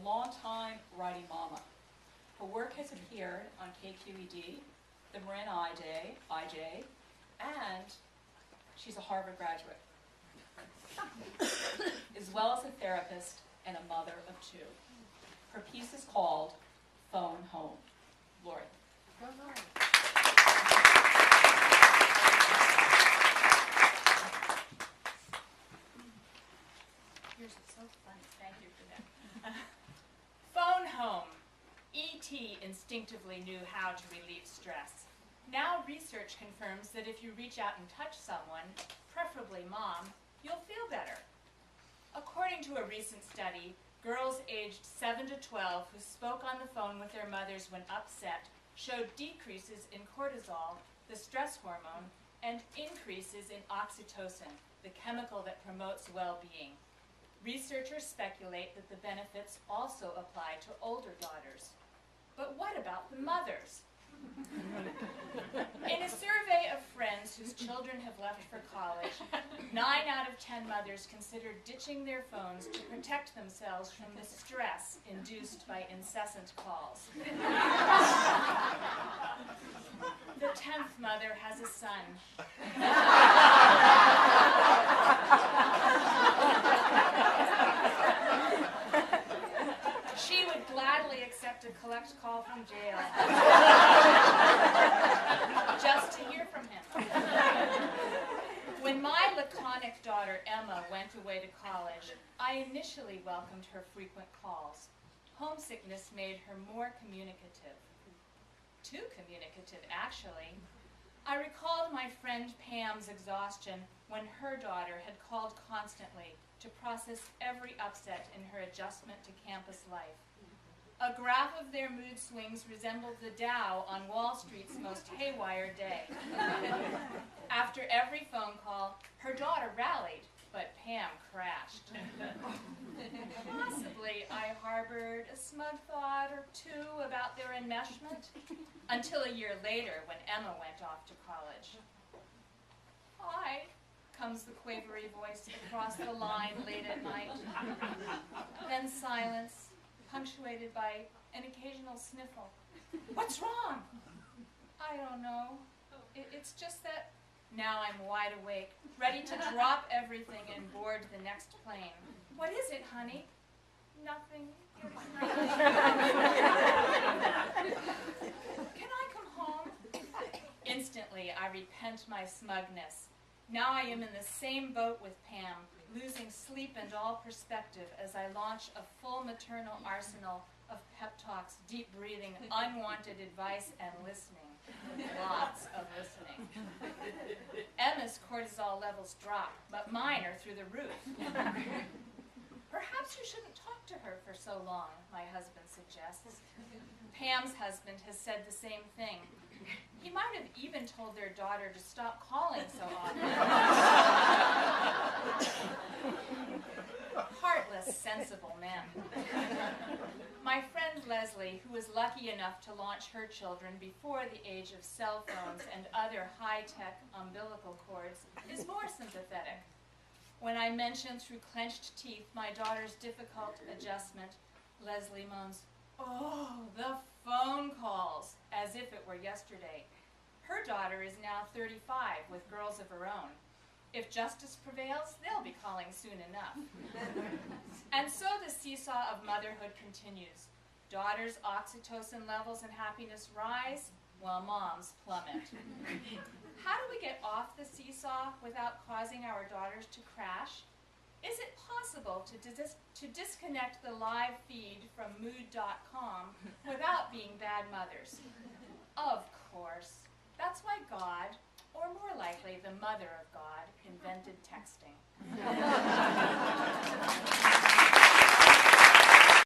longtime writing mama. Her work has appeared on KQED, the Marin IJ, and she's a Harvard graduate, as well as a therapist and a mother of two. Her piece is called Phone Home. Lorrie. Go Lorrie. Yours is so funny. Thank you for that. Phone home. E.T. instinctively knew how to relieve stress. Now research confirms that if you reach out and touch someone, preferably mom, you'll feel better. According to a recent study, girls aged 7 to 12 who spoke on the phone with their mothers when upset showed decreases in cortisol, the stress hormone, and increases in oxytocin, the chemical that promotes well-being. Researchers speculate that the benefits also apply to older daughters. But what about the mothers? In a survey of friends whose children have left for college, 9 out of 10 mothers considered ditching their phones to protect themselves from the stress induced by incessant calls. The 10th mother has a son. She would gladly accept a collect call from jail just to hear from him. When my laconic daughter Emma went away to college, I initially welcomed her frequent calls. Homesickness made her more communicative. Too communicative, actually. I recalled my friend Pam's exhaustion when her daughter had called constantly to process every upset in her adjustment to campus life. A graph of their mood swings resembled the Dow on Wall Street's most haywire day. After every phone call, her daughter rallied, but Pam crashed. Possibly I harbored a smug thought or two about their enmeshment, until a year later when Emma went off to college. Hi, comes the quavery voice across the line late at night. Then silence, punctuated by an occasional sniffle. What's wrong? I don't know. It's just that now I'm wide awake, ready to drop everything and board the next plane. What is it, honey? Nothing. Can I come home? Instantly, I repent my smugness. Now I am in the same boat with Pam, losing sleep and all perspective as I launch a full maternal arsenal of pep talks, deep breathing, unwanted advice, and listening. Lots of listening. Emma's cortisol levels drop, but mine are through the roof. Perhaps you shouldn't talk to her for so long, my husband suggests. Pam's husband has said the same thing. He might have even told their daughter to stop calling so often. Heartless, sensible men. My friend Leslie, who was lucky enough to launch her children before the age of cell phones and other high-tech umbilical cords, is more sympathetic. When I mention through clenched teeth my daughter's difficult adjustment, Leslie moans, "Oh, the phone calls," as if it were yesterday. Her daughter is now 35 with girls of her own. If justice prevails, they'll be calling soon enough. And so the seesaw of motherhood continues. Daughters' oxytocin levels and happiness rise, while moms plummet. How do we get off the seesaw without causing our daughters to crash? Is it possible to disconnect the live feed from mood.com without being bad mothers? Of course. That's why God, or more likely the mother of God, invented texting.